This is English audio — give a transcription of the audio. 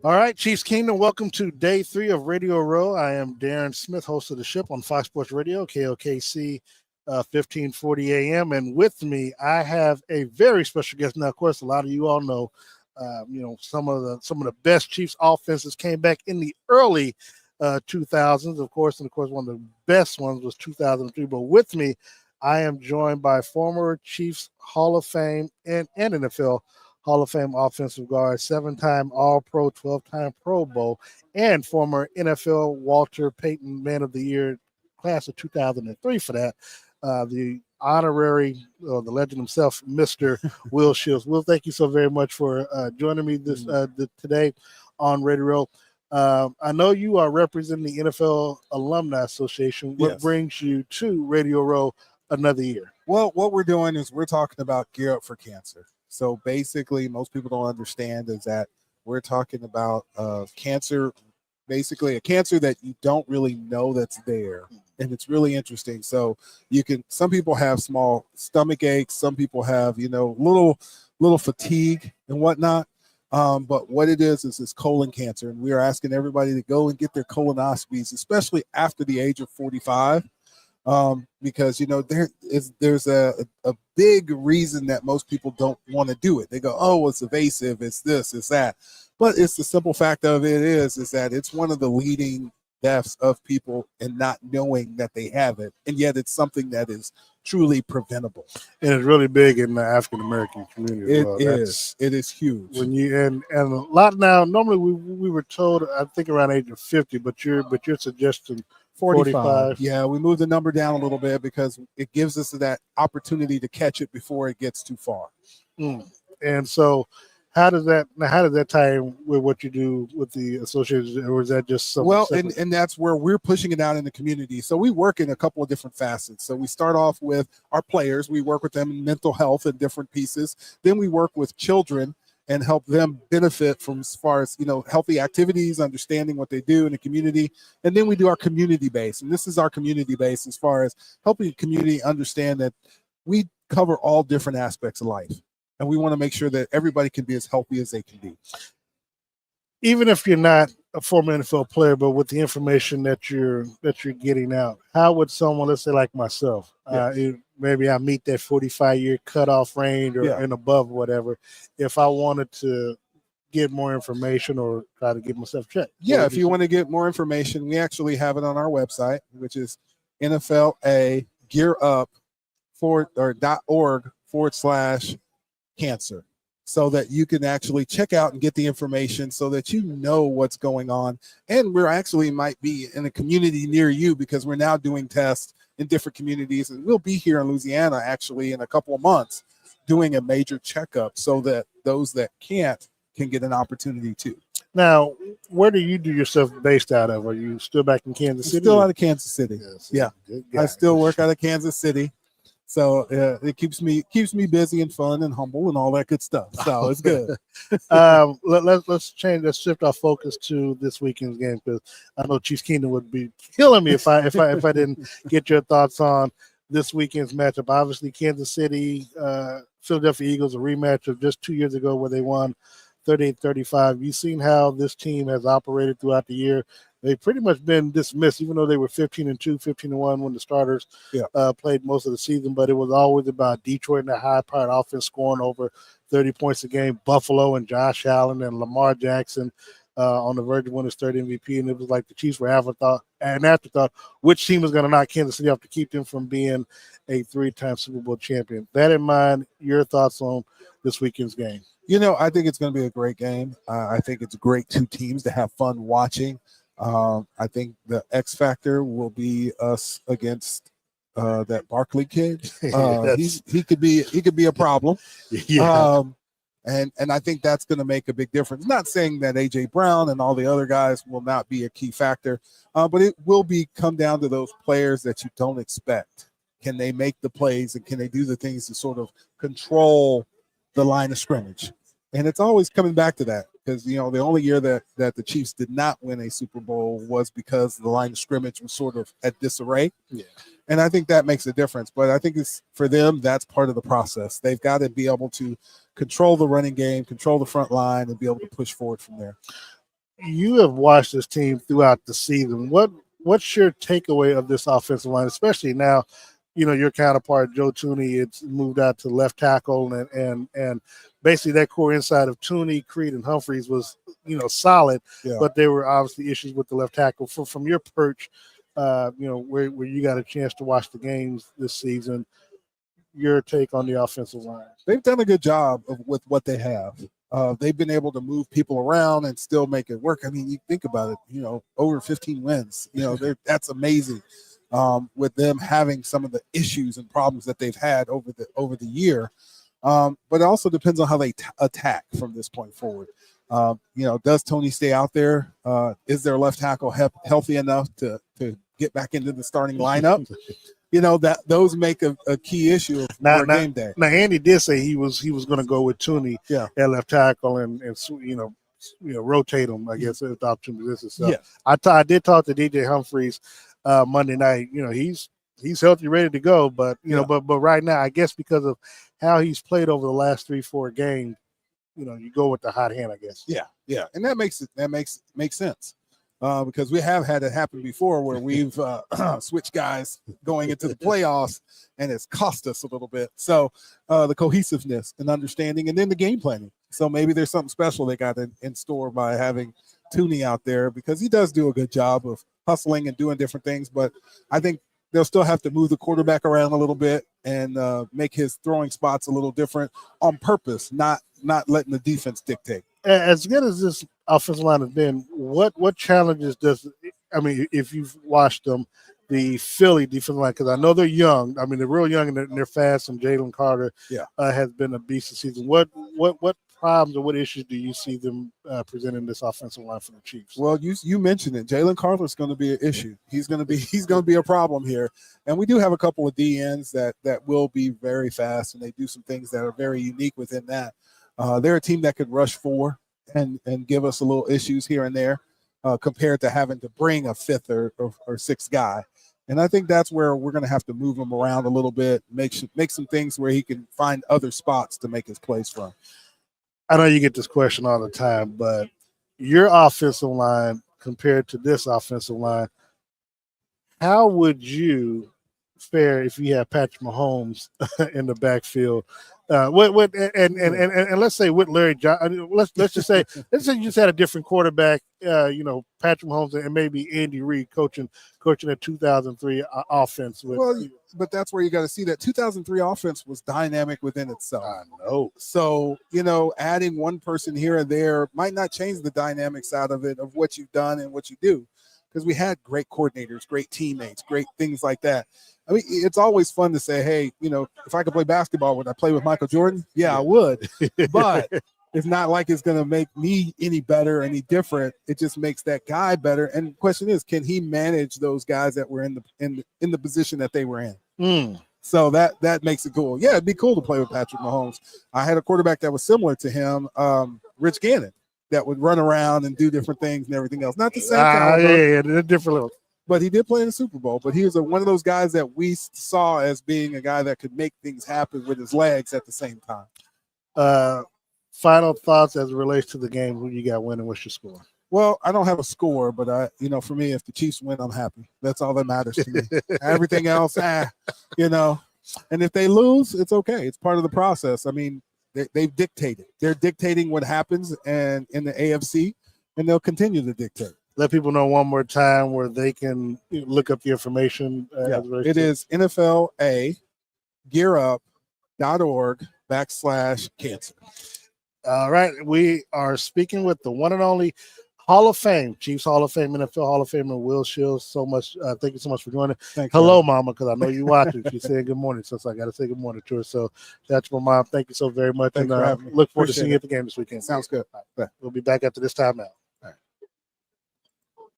All right, Chiefs Kingdom, welcome to day 3 of Radio Row. I am Darren Smith, host of the ship on Fox Sports Radio, KOKC 1540 AM. And with me, I have a very special guest. Now, of course, a lot of you all know, some of the best Chiefs offenses came back in the early 2000s, of course, and of course, one of the best ones was 2003. But with me, I am joined by former Chiefs Hall of Fame and NFL Hall of Fame offensive guard, 7-time All-Pro, 12-time Pro Bowl, and former NFL Walter Payton Man of the Year, class of 2003 for that. The honorary, the legend himself, Mr. Will Shields. Will, thank you so very much for joining me today on Radio Row. I know you are representing the NFL Alumni Association. What Yes. brings you to Radio Row another year? Well, what we're doing is we're talking about Gear Up for Cancer. So basically, most people don't understand is that we're talking about cancer, basically a cancer that you don't really know that's there. And it's really interesting. So some people have small stomach aches. Some people have, little fatigue and whatnot. But what it is this colon cancer. And we are asking everybody to go and get their colonoscopies, especially after the age of 45. Because there's a big reason that most people don't want to do it. They go, oh, it's evasive, it's this, it's that. But it's the simple fact of it is that it's one of the leading deaths of people and not knowing that they have it, and yet it's something that is truly preventable. And it's really big in the African American community. It is huge. When you and a lot now. Normally we were told, I think, around age of 50, but you're suggesting 45. Yeah, we moved the number down a little bit because it gives us that opportunity to catch it before it gets too far. And so, how does that tie in with what you do with the association, or is that just something? Well, and that's where we're pushing it out in the community. So we work in a couple of different facets. So we start off with our players. We work with them in mental health and different pieces. Then we work with children and help them benefit from as far as, healthy activities, understanding what they do in the community. And then we do our community base. And this is our community base as far as helping the community understand that we cover all different aspects of life. And we want to make sure that everybody can be as healthy as they can be. Even if you're not a former NFL player, but with the information that you're getting out, how would someone, let's say like myself, maybe I meet that 45-year cutoff range and above, whatever, if I wanted to get more information or try to get myself checked? Yeah, if you want to get more information, we actually have it on our website, which is NFLA gearup.org/cancer. So that you can actually check out and get the information so that you know what's going on. And we're actually might be in a community near you because we're now doing tests in different communities. And we'll be here in Louisiana actually in a couple of months doing a major checkup so that those that can't can get an opportunity too. Now, where do you do yourself based out of? Are you still back in Kansas City? Still out of Kansas City. Yes, yeah. I still work out of Kansas City. So it keeps me busy and fun and humble and all that good stuff. So it's good. Let's shift our focus to this weekend's game, because I know Chiefs Kingdom would be killing me if I didn't get your thoughts on this weekend's matchup. Obviously, Kansas City, Philadelphia Eagles, a rematch of just 2 years ago where they won 38-35. You've seen how this team has operated throughout the year. They've pretty much been dismissed, even though they were 15-2, 15-1 when the starters played most of the season. But it was always about Detroit and the high-powered offense scoring over 30 points a game. Buffalo and Josh Allen and Lamar Jackson on the verge of winning his third MVP. And it was like the Chiefs were an afterthought. Which team was going to knock Kansas City off to keep them from being a 3-time Super Bowl champion? That in mind, your thoughts on this weekend's game? I think it's going to be a great game. I think it's great two teams to have fun watching. I think the X factor will be us against that Barkley kid. He could be a problem. Yeah. And I think that's going to make a big difference. Not saying that AJ Brown and all the other guys will not be a key factor, but it will come down to those players that you don't expect. Can they make the plays and can they do the things to sort of control the line of scrimmage? And it's always coming back to that. Because, the only year that the Chiefs did not win a Super Bowl was because the line of scrimmage was sort of at disarray. Yeah. And I think that makes a difference. But I think for them, that's part of the process. They've got to be able to control the running game, control the front line, and be able to push forward from there. you have watched this team throughout the season. What's your takeaway of this offensive line, especially now? Your counterpart Joe Tooney, it's moved out to left tackle, and basically that core inside of Tooney, Creed, and Humphreys was solid, but there were obviously issues with the left tackle. From your perch, where you got a chance to watch the games this season, your take on the offensive line? They've done a good job with what they have. They've been able to move people around and still make it work. I mean, you think about it, over 15 wins, that's amazing. With them having some of the issues and problems that they've had over the year. But it also depends on how they attack from this point forward. Does Tony stay out there? Is their left tackle healthy enough to get back into the starting lineup? That those make a key issue for game day. Now, Andy did say he was going to go with Tooney at left tackle and rotate him, I guess, at the opportunity position. So I did talk to DJ Humphreys Monday night. He's healthy, ready to go, but but right now, I guess because of how he's played over the last 3-4 games, you go with the hot hand, I guess. Yeah, and that makes sense. Because we have had it happen before where we've switched guys going into the playoffs, and it's cost us a little bit. So the cohesiveness and understanding, and then the game planning. So maybe there's something special they got in store by having Tooney out there, because he does do a good job of hustling and doing different things. But I think they'll still have to move the quarterback around a little bit and make his throwing spots a little different on purpose, not letting the defense dictate. As good as this offensive line has been, what challenges if you've watched them, the Philly defensive line, because I know they're young. I mean, they're real young and they're fast, and Jalen Carter has been a beast this season. What problems or what issues do you see them presenting this offensive line for the Chiefs? Well, you mentioned it. Jalen Carter is going to be an issue. He's going to be a problem here. And we do have a couple of DNs that will be very fast, and they do some things that are very unique within that. They're a team that could rush 4 and give us a little issues here and there compared to having to bring a 5th or 6th guy. And I think that's where we're going to have to move him around a little bit, make some things where he can find other spots to make his plays from. I know you get this question all the time, but your offensive line compared to this offensive line, how would you fare if you had Patrick Mahomes in the backfield? And let's say with Larry Johnson, let's just say you just had a different quarterback, Patrick Mahomes and maybe Andy Reid coaching a 2003 offense. But that's where you got to see that 2003 offense was dynamic within itself. I know. So adding one person here and there might not change the dynamics out of it, of what you've done and what you do, because we had great coordinators, great teammates, great things like that. I mean, it's always fun to say, hey, if I could play basketball, would I play with Michael Jordan? Yeah, I would. But it's not like it's going to make me any better, any different. It just makes that guy better. And the question is, can he manage those guys that were in the position that they were in? So that makes it cool. Yeah, it'd be cool to play with Patrick Mahomes. I had a quarterback that was similar to him, Rich Gannon, that would run around and do different things and everything else. Not the same they're different level. But he did play in the Super Bowl. But he was one of those guys that we saw as being a guy that could make things happen with his legs at the same time. Final thoughts as it relates to the game. Who you got winning? What's your score? Well, I don't have a score, but for me, if the Chiefs win, I'm happy. That's all that matters to me. Everything else, And if they lose, it's okay. It's part of the process. I mean, they've dictated. They're dictating what happens and in the AFC, and they'll continue to dictate. Let people know one more time where they can look up the information. It is NFLA gearup.org/cancer. All right. We are speaking with the one and only Hall of Fame, Chiefs Hall of Fame, NFL Hall of Famer Will Shields. So much. Thank you so much for joining. Hello, Mama, because I know you watch it. She's saying good morning, so I got to say good morning to her. So that's my mom. Thank you so very much. Thanks for having me. Look forward to seeing you at the game this weekend. Sounds good. We'll be back after this time out.